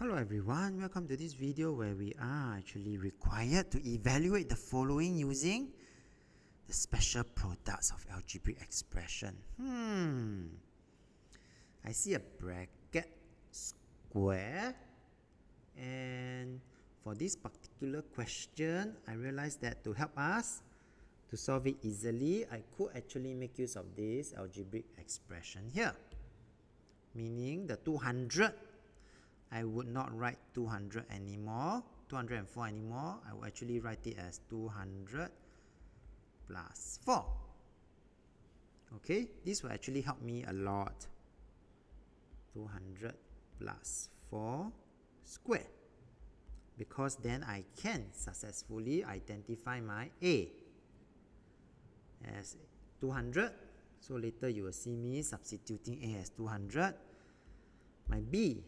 Hello everyone, welcome to this video where we are actually required to evaluate the following using the special products of algebraic expression. I see a bracket, square, and for this particular question, I realized that to help us to solve it easily, I could actually make use of this algebraic expression here. Meaning the 200, I would not write 200 anymore, 204 anymore. I will actually write it as 200 plus 4. Okay, this will actually help me a lot. 200 plus 4 square. Because then I can successfully identify my A as 200. So later you will see me substituting A as 200. My B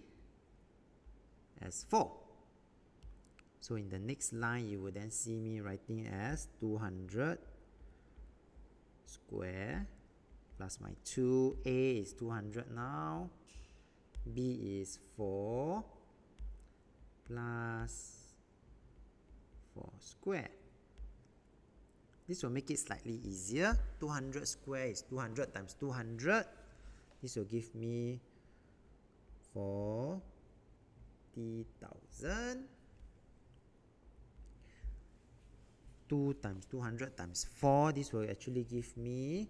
as 4. So in the next line, you will then see me writing as 200 square plus my 2. A is 200 now. B is 4 plus 4 square. This will make it slightly easier. 200 square is 200 times 200. This will give me 40,000. 2 times 200 times 4. This will actually give me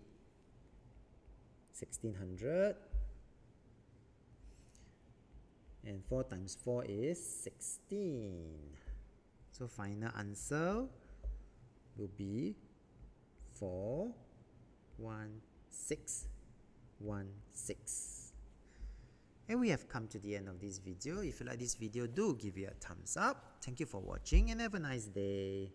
1600. And 4 times 4 is 16. So final answer will be 41616. And we have come to the end of this video. If you like this video, do give it a thumbs up. Thank you for watching and have a nice day.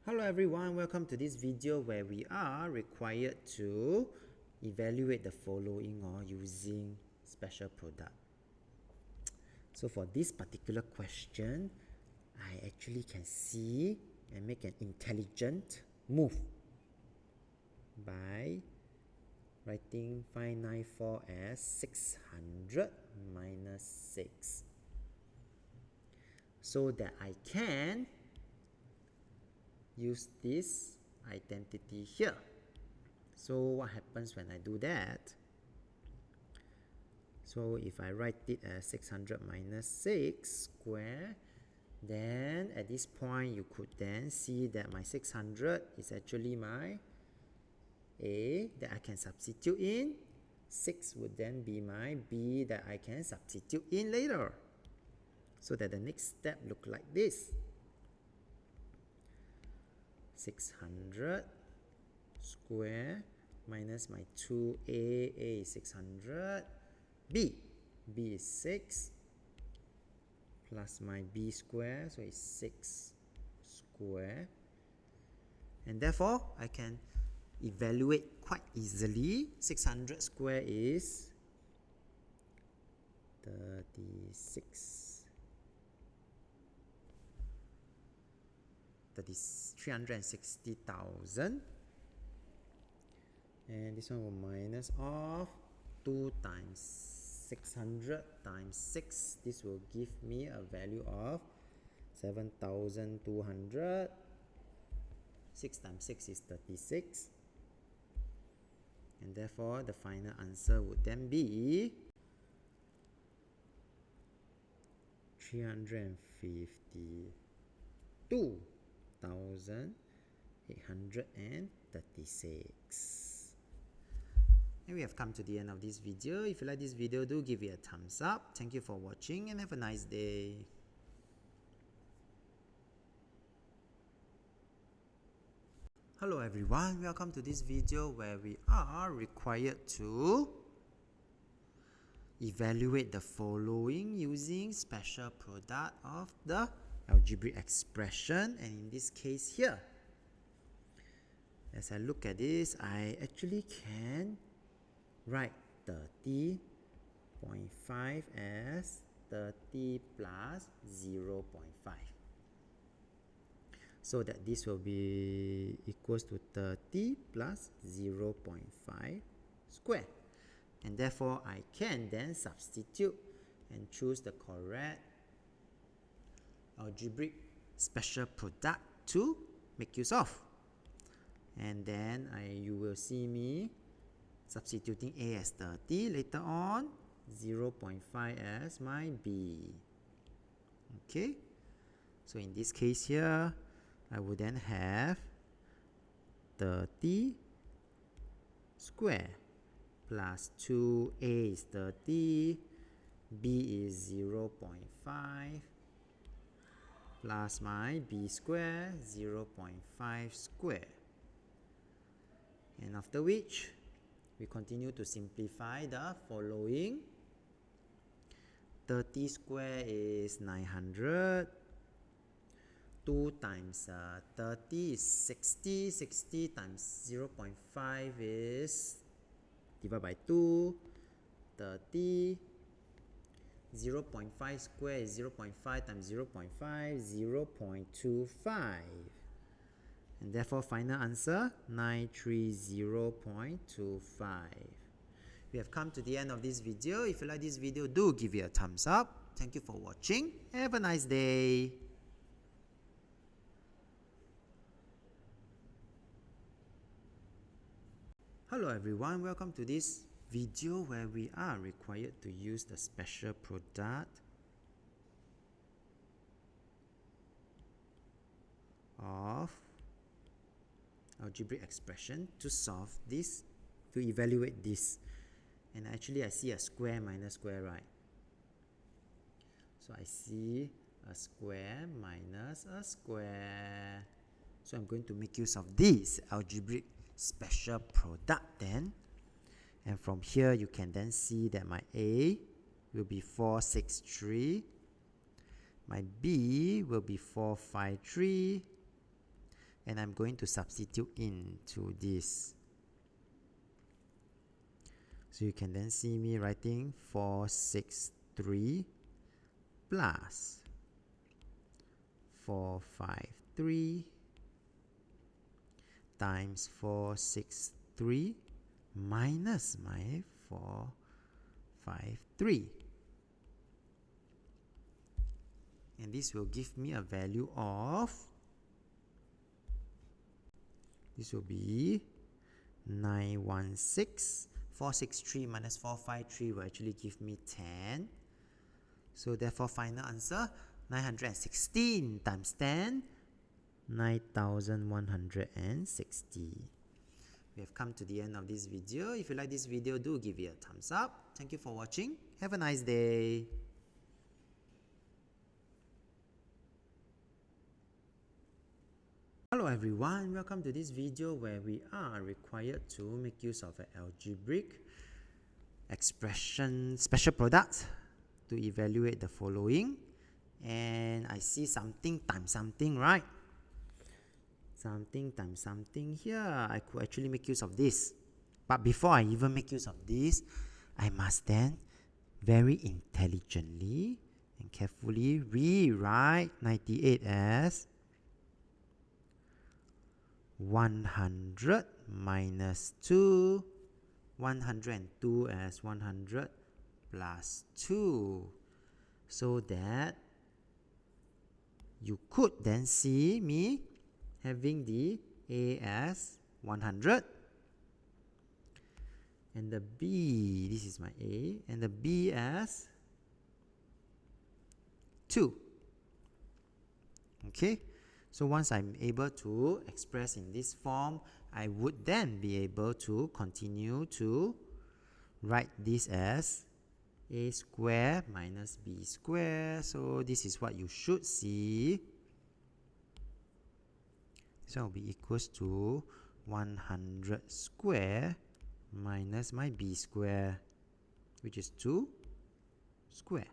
Hello everyone, welcome to this video where we are required to evaluate the following using special product. So for this particular question, I actually can see and make an intelligent move by writing 594 as 600 minus 6, so that I can use this identity here. So what happens when I do that? So if I write it as 600 minus 6 square, then at this point you could then see that my 600 is actually my A that I can substitute in. 6 would then be my B that I can substitute in later. So that the next step look like this. 600 square minus my 2A, A is 600, B is 6, plus my B square, so it's 6 square. And therefore, I can evaluate quite easily. 600 square is 360,000, and this one will minus off 2 times 600 times 6. This will give me a value of 7,200. 6 times 6 is 36, and therefore the final answer would then be 352,836. And we have come to the end of this video. If you like this video, do give it a thumbs up. Thank you for watching and have a nice day. Hello everyone, welcome to this video where we are required to evaluate the following using special product of the algebraic expression, and in this case here, as I look at this, I actually can write 30.5 as 30 plus 0.5. So that this will be equals to 30 plus 0.5 square. And therefore, I can then substitute and choose the correct algebraic special product to make use of. And then you will see me substituting A as 30 later on, 0.5 as my B. Okay, so in this case here, I will then have 30 square plus 2A is 30, B is 0.5 plus my B square, 0.5 square. And after which, we continue to simplify the following. 30 square is 900. 2 times 30 is 60. 60 times 0.5 is divided by 2. 30. 0.5 square is 0.5 times 0.5, 0.25. And therefore, final answer, 930.25. We have come to the end of this video. If you like this video, do give it a thumbs up. Thank you for watching. Have a nice day. Hello everyone, welcome to this video where we are required to use the special product of algebraic expression to solve this, to evaluate this. And actually I see a square minus square, right? So I see a square minus a square. So I'm going to make use of this algebraic special product then. And from here you can then see that my A will be 463, my B will be 453, and I'm going to substitute into this. So you can then see me writing 463 plus 453 times 463 minus my 453. And this will give me a value of, this will be 916. 463 minus 453 will actually give me 10. So therefore, final answer, 916 times 10, 9,160. We have come to the end of this video. If you like this video, do give it a thumbs up. Thank you for watching. Have a nice day. Hello everyone, welcome to this video where we are required to make use of an algebraic expression special product to evaluate the following. And I see something times something, right? Something times something here. I could actually make use of this. But before I even make use of this, I must then very intelligently and carefully rewrite 98 as 100 minus 2, 102 as 100 plus 2, so that you could then see me having the A as 100 and the B, this is my A, and the B as 2. Okay, so once I'm able to express in this form, I would then be able to continue to write this as A square minus B square. So this is what you should see. This one will be equals to 100 square minus my B square, which is 2 square.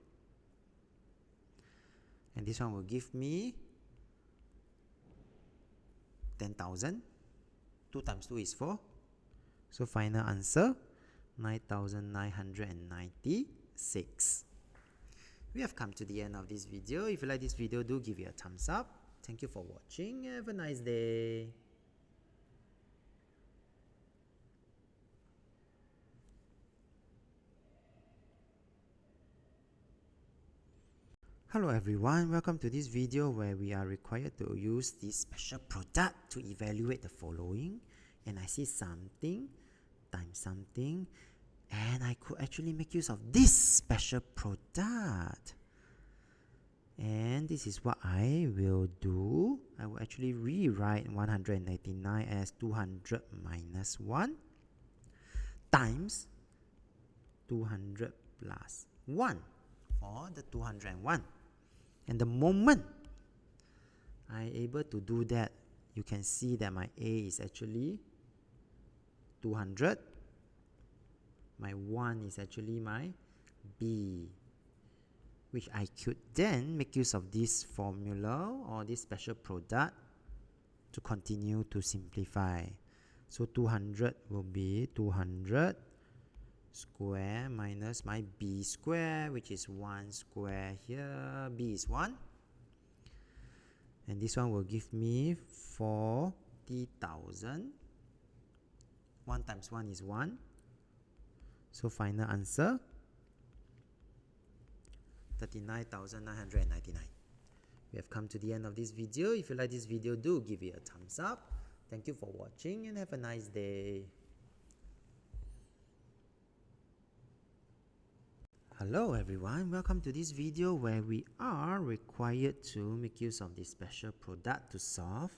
And this one will give me 10,000. 2 times 2 is 4. So final answer, 9,996. We have come to the end of this video. If you like this video, do give it a thumbs up. Thank you for watching. Have a nice day. Hello everyone, welcome to this video where we are required to use this special product to evaluate the following. And I see something times something, and I could actually make use of this special product. And this is what I will do. I will actually rewrite 199 as 200 minus 1 times 200 plus 1 for the 201. And the moment I'm able to do that, you can see that my A is actually 200. My 1 is actually my B, which I could then make use of this formula or this special product to continue to simplify. So 200 will be 200 square minus my B square, which is 1 square here. B is 1. And this one will give me 40,000. 1 times 1 is 1. So final answer, 39,999. We have come to the end of this video. If you like this video, do give it a thumbs up. Thank you for watching and have a nice day. Hello everyone, welcome to this video where we are required to make use of this special product to solve.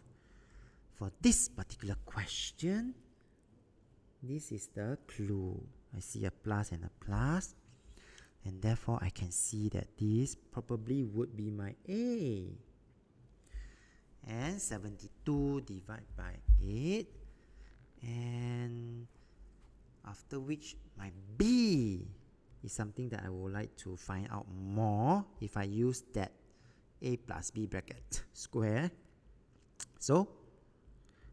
For this particular question, this is the clue. I see a plus and a plus, and therefore I can see that this probably would be my A. And 72 divided by 8, and after which my B is something that I would like to find out more if I use that A plus B bracket square. So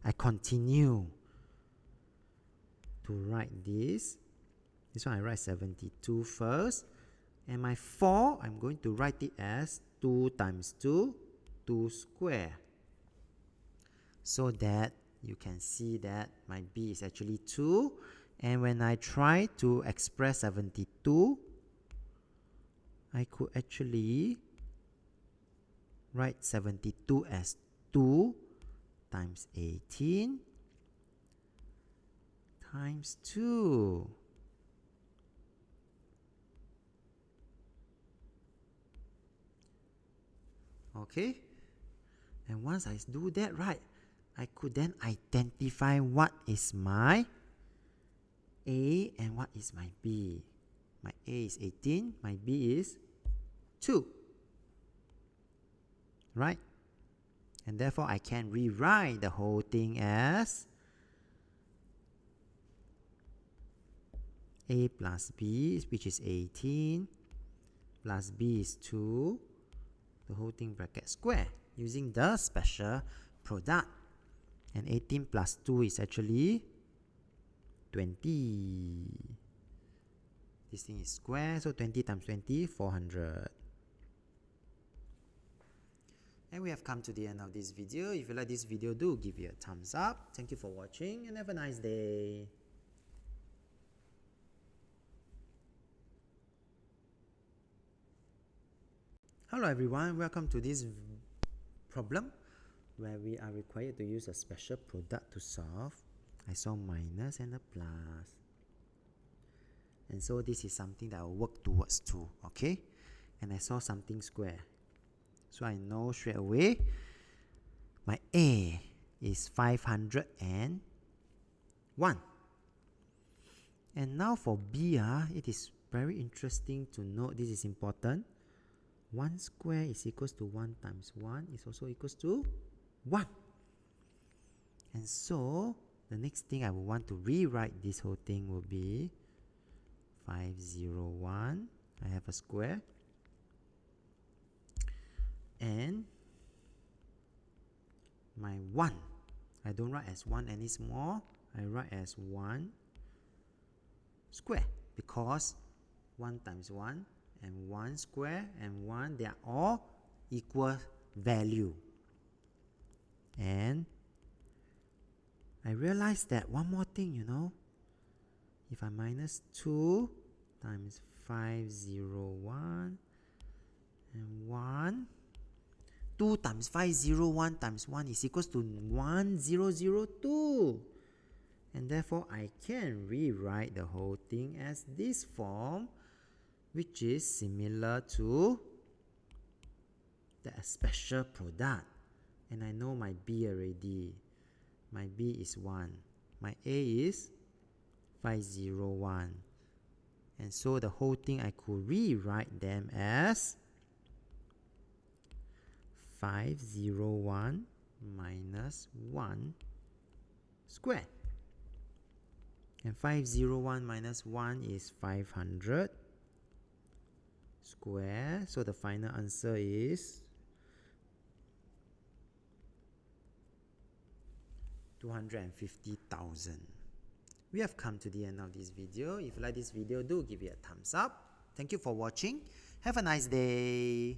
I continue to write this. This one I write 72 first. And my 4, I'm going to write it as 2 times 2, 2 square. So that you can see that my B is actually 2. And when I try to express 72, I could actually write 72 as 2 times 18 times 2. Okay? And once I do that right, I could then identify what is my A and what is my B. My A is 18, my B is 2. Right? And therefore I can rewrite the whole thing as A plus B, which is 18, plus B is 2, the whole thing bracket square, using the special product. And 18 plus 2 is actually 20. This thing is square, so 20 times 20, 400. And we have come to the end of this video. If you like this video, do give it a thumbs up. Thank you for watching and have a nice day. Hello everyone, welcome to this problem where we are required to use a special product to solve. I saw minus and a plus. And so this is something that I will work towards too, okay? And I saw something square. So I know straight away my A is 501. And now for B, it is very interesting to note, this is important. 1 square is equals to 1 times 1 is also equals to 1. And so the next thing I will want to rewrite this whole thing will be 501. I have a square. And my 1, I don't write as 1 anymore. I write as 1 square, because 1 times 1 and 1 square and 1, they are all equal value. And I realized that one more thing, if I minus 2 times 501 And 1. 2 times 501 times 1 is equals to 1002. And therefore, I can rewrite the whole thing as this form, which is similar to the special product. And I know my B already. My B is 1. My A is 501. And so the whole thing I could rewrite them as 501 minus 1 squared. And 501 minus 1 is 500 square. So the final answer is 250,000. We have come to the end of this video. If you like this video, do give it a thumbs up. Thank you for watching. Have a nice day.